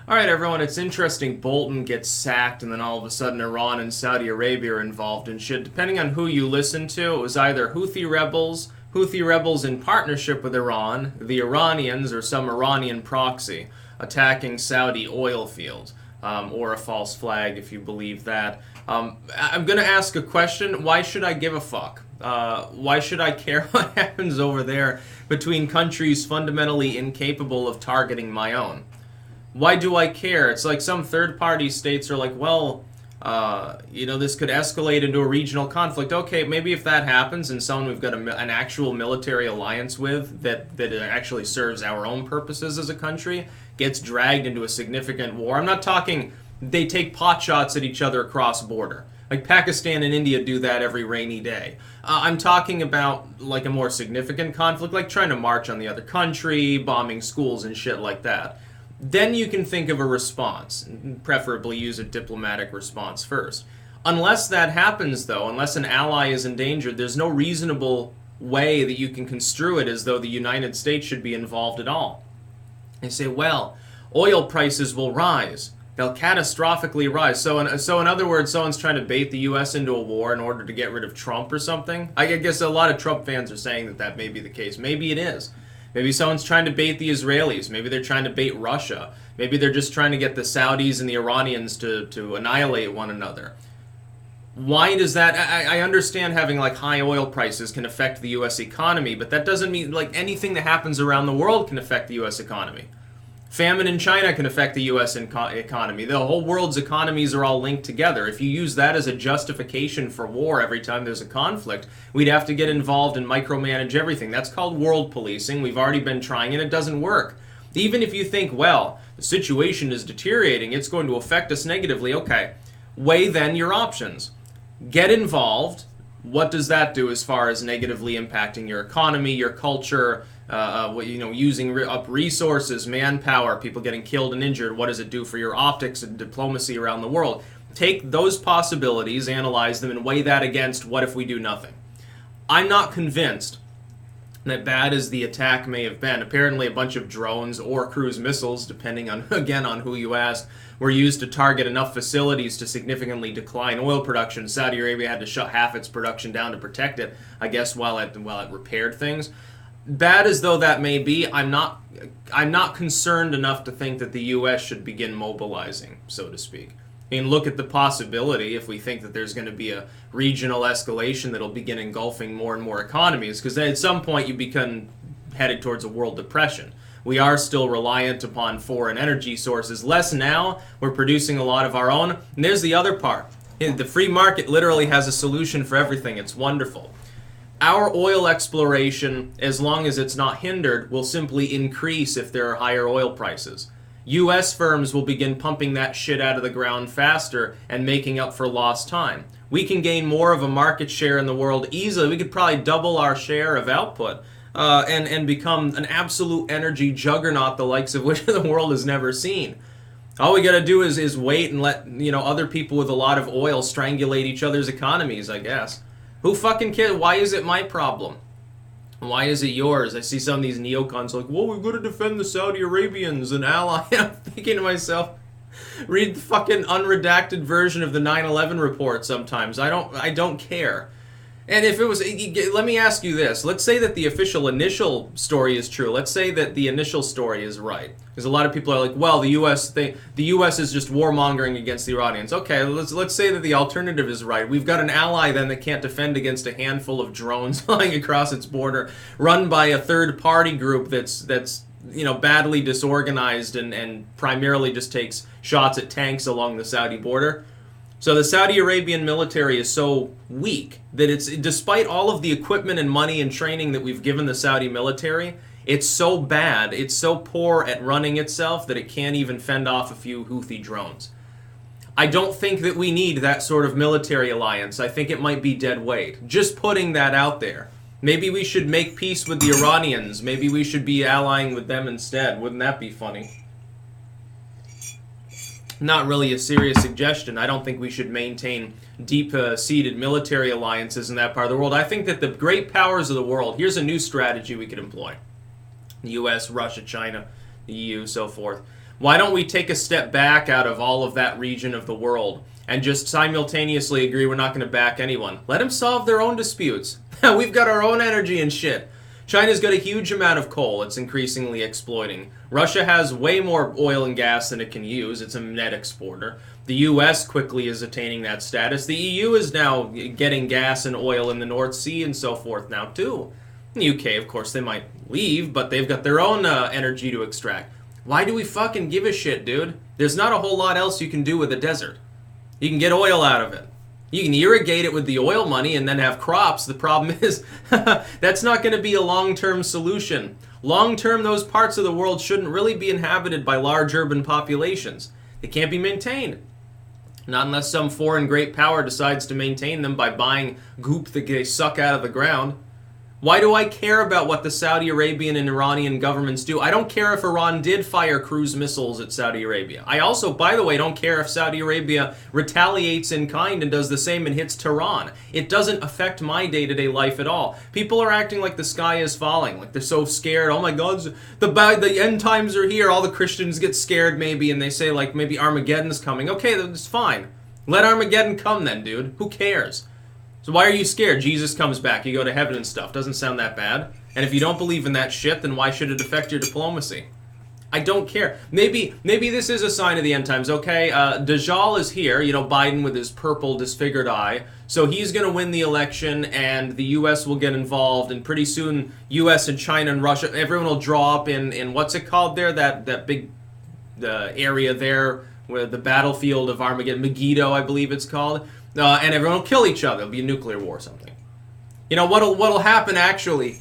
All right, everyone, it's interesting. Bolton gets sacked, and then all of a sudden Iran and Saudi Arabia are involved in shit. Depending on who you listen to, it was either Houthi rebels in partnership with Iran, the Iranians, or some Iranian proxy attacking Saudi oil fields, or a false flag if you believe that. I'm going to ask a question. Why should I give a fuck? Why should I care what happens over there between countries fundamentally incapable of targeting my own? Why do I care? It's like some third party states are like, well, this could escalate into a regional conflict. Okay, maybe if that happens and someone we've got an actual military alliance with that actually serves our own purposes as a country gets dragged into a significant war. I'm not talking they take pot shots at each other across border. Like Pakistan and India do that every rainy day. I'm talking about like a more significant conflict, like trying to march on the other country, bombing schools and shit like that. Then you can think of a response, preferably use a diplomatic response first. Unless that happens, though, unless an ally is endangered, there's no reasonable way that you can construe it as though the United States should be involved at all. They say, well, oil prices will rise. They'll catastrophically rise. So in other words, someone's trying to bait the U.S. into a war in order to get rid of Trump or something. I guess a lot of Trump fans are saying that may be the case. Maybe it is. Maybe someone's trying to bait the Israelis. Maybe they're trying to bait Russia. Maybe they're just trying to get the Saudis and the Iranians to annihilate one another. Why does that... I understand having like high oil prices can affect the U.S. economy, but that doesn't mean like anything that happens around the world can affect the U.S. economy. Famine in China can affect the U.S. economy. The whole world's economies are all linked together. If you use that as a justification for war every time there's a conflict, we'd have to get involved and micromanage everything. That's called world policing. We've already been trying and it doesn't work. Even if you think, well, the situation is deteriorating, it's going to affect us negatively, okay. Weigh then your options. Get involved. What does that do as far as negatively impacting your economy, your culture, using up resources, manpower, people getting killed and injured? What does it do for your optics and diplomacy around the world? Take those possibilities, analyze them, and weigh that against what if we do nothing. I'm not convinced that bad as the attack may have been. Apparently a bunch of drones or cruise missiles, depending on, again, on who you ask, were used to target enough facilities to significantly decline oil production. Saudi Arabia had to shut half its production down to protect it, I guess, while it repaired things. Bad as though that may be, I'm not concerned enough to think that the U.S. should begin mobilizing, so to speak. I mean, look at the possibility if we think that there's going to be a regional escalation that'll begin engulfing more and more economies, because at some point you become headed towards a world depression. We are still reliant upon foreign energy sources. Less now. We're producing a lot of our own. And there's the other part. The free market literally has a solution for everything. It's wonderful. Our oil exploration, as long as it's not hindered, will simply increase if there are higher oil prices. U.S. firms will begin pumping that shit out of the ground faster and making up for lost time. We can gain more of a market share in the world easily. We could probably double our share of output and become an absolute energy juggernaut, the likes of which the world has never seen. All we got to do is wait and let other people with a lot of oil strangulate each other's economies, I guess. Who fucking cares? Why is it my problem? Why is it yours? I see some of these neocons like, well, we've got to defend the Saudi Arabians, an ally. I'm thinking to myself, read the fucking unredacted version of the 9/11 report sometimes. I don't care. And if it was, let me ask you this. Let's say that the official initial story is true. Let's say that the initial story is right. Because a lot of people are like, well, the U.S. is just warmongering against the Iranians. Okay, let's say that the alternative is right. We've got an ally then that can't defend against a handful of drones flying across its border, run by a third-party group that's badly disorganized and primarily just takes shots at tanks along the Saudi border. So the Saudi Arabian military is so weak that despite all of the equipment and money and training that we've given the Saudi military, it's so bad, it's so poor at running itself that it can't even fend off a few Houthi drones. I don't think that we need that sort of military alliance. I think it might be dead weight. Just putting that out there. Maybe we should make peace with the Iranians. Maybe we should be allying with them instead. Wouldn't that be funny? Not really a serious suggestion. I don't think we should maintain deep-seated military alliances in that part of the world. I think that the great powers of the world, here's a new strategy we could employ. The U.S., Russia, China, the EU, so forth. Why don't we take a step back out of all of that region of the world and just simultaneously agree we're not going to back anyone? Let them solve their own disputes. We've got our own energy and shit. China's got a huge amount of coal it's increasingly exploiting. Russia has way more oil and gas than it can use. It's a net exporter. The US quickly is attaining that status. The EU is now getting gas and oil in the North Sea and so forth now too. The UK, of course, they might leave, but they've got their own energy to extract. Why do we fucking give a shit, dude? There's not a whole lot else you can do with a desert. You can get oil out of it. You can irrigate it with the oil money and then have crops. The problem is, that's not going to be a long-term solution. Long-term, those parts of the world shouldn't really be inhabited by large urban populations. They can't be maintained. Not unless some foreign great power decides to maintain them by buying goop that they suck out of the ground. Why do I care about what the Saudi Arabian and Iranian governments do? I don't care if Iran did fire cruise missiles at Saudi Arabia. I also, by the way, don't care if Saudi Arabia retaliates in kind and does the same and hits Tehran. It doesn't affect my day-to-day life at all. People are acting like the sky is falling, like they're so scared. Oh my God, the end times are here. All the Christians get scared maybe, and they say like maybe Armageddon's coming. Okay, that's fine. Let Armageddon come then, dude. Who cares? So why are you scared? Jesus comes back, you go to heaven and stuff. Doesn't sound that bad. And if you don't believe in that shit, then why should it affect your diplomacy? I don't care. Maybe this is a sign of the end times, okay? Dajjal is here, you know, Biden with his purple disfigured eye. So he's going to win the election, and the U.S. will get involved, and pretty soon U.S. and China and Russia, everyone will draw up in what's it called there? That big area there where the battlefield of Armageddon, Megiddo, I believe it's called. And everyone will kill each other. It'll be a nuclear war or something. You know, what'll happen actually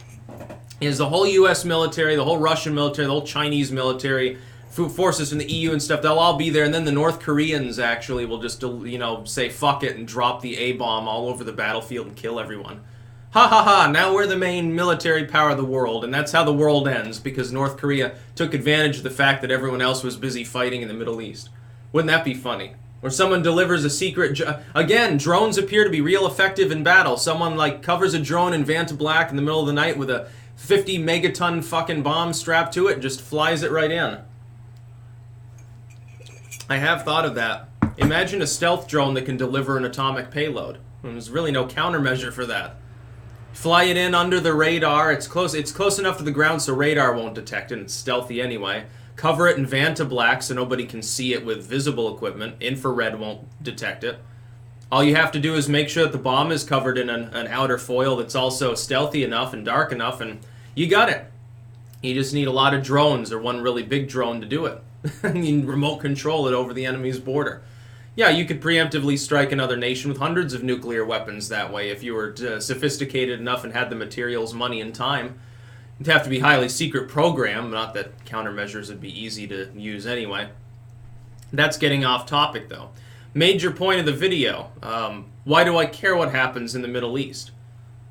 is the whole U.S. military, the whole Russian military, the whole Chinese military, forces from the EU and stuff, they'll all be there, and then the North Koreans actually will just, you know, say fuck it and drop the A-bomb all over the battlefield and kill everyone. Ha ha ha, now we're the main military power of the world, and that's how the world ends, because North Korea took advantage of the fact that everyone else was busy fighting in the Middle East. Wouldn't that be funny? Or someone delivers a secret... Again, drones appear to be real effective in battle. Someone, like, covers a drone in Vanta Black in the middle of the night with a 50 megaton fucking bomb strapped to it and just flies it right in. I have thought of that. Imagine a stealth drone that can deliver an atomic payload. There's really no countermeasure for that. Fly it in under the radar. It's close enough to the ground so radar won't detect it. It's stealthy anyway. Cover it in Vanta Black so nobody can see it with visible equipment. Infrared won't detect it. All you have to do is make sure that the bomb is covered in an outer foil that's also stealthy enough and dark enough, and you got it. You just need a lot of drones or one really big drone to do it. You can remote control it over the enemy's border. Yeah, you could preemptively strike another nation with hundreds of nuclear weapons that way if you were sophisticated enough and had the materials, money, and time. It'd have to be a highly secret program, not that countermeasures would be easy to use anyway. That's getting off topic, though. Major point of the video. Why do I care what happens in the Middle East?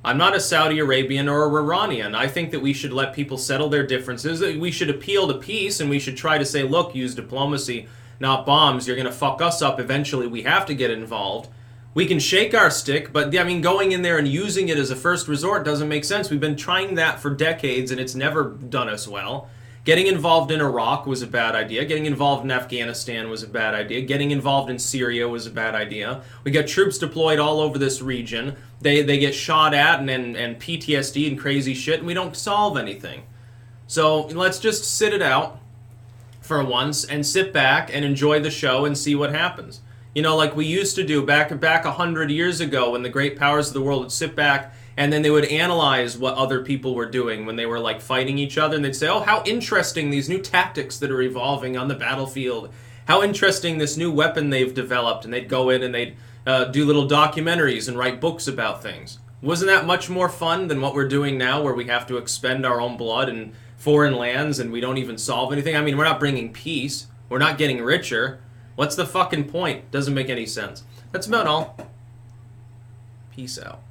I'm not a Saudi Arabian or a Iranian. I think that we should let people settle their differences. We should appeal to peace, and we should try to say, look, use diplomacy, not bombs. You're going to fuck us up eventually. We have to get involved. We can shake our stick, but I mean, going in there and using it as a first resort doesn't make sense. We've been trying that for decades, and it's never done us well. Getting involved in Iraq was a bad idea. Getting involved in Afghanistan was a bad idea. Getting involved in Syria was a bad idea. We got troops deployed all over this region. They get shot at and PTSD and crazy shit, and we don't solve anything. So let's just sit it out for once and sit back and enjoy the show and see what happens. You know, like we used to do back 100 years ago when the great powers of the world would sit back and then they would analyze what other people were doing when they were like fighting each other, and they'd say, oh, how interesting these new tactics that are evolving on the battlefield. How interesting this new weapon they've developed. And they'd go in and they'd do little documentaries and write books about things. Wasn't that much more fun than what we're doing now, where we have to expend our own blood in foreign lands and we don't even solve anything? I mean, we're not bringing peace. We're not getting richer. What's the fucking point? Doesn't make any sense. That's about all. Peace out.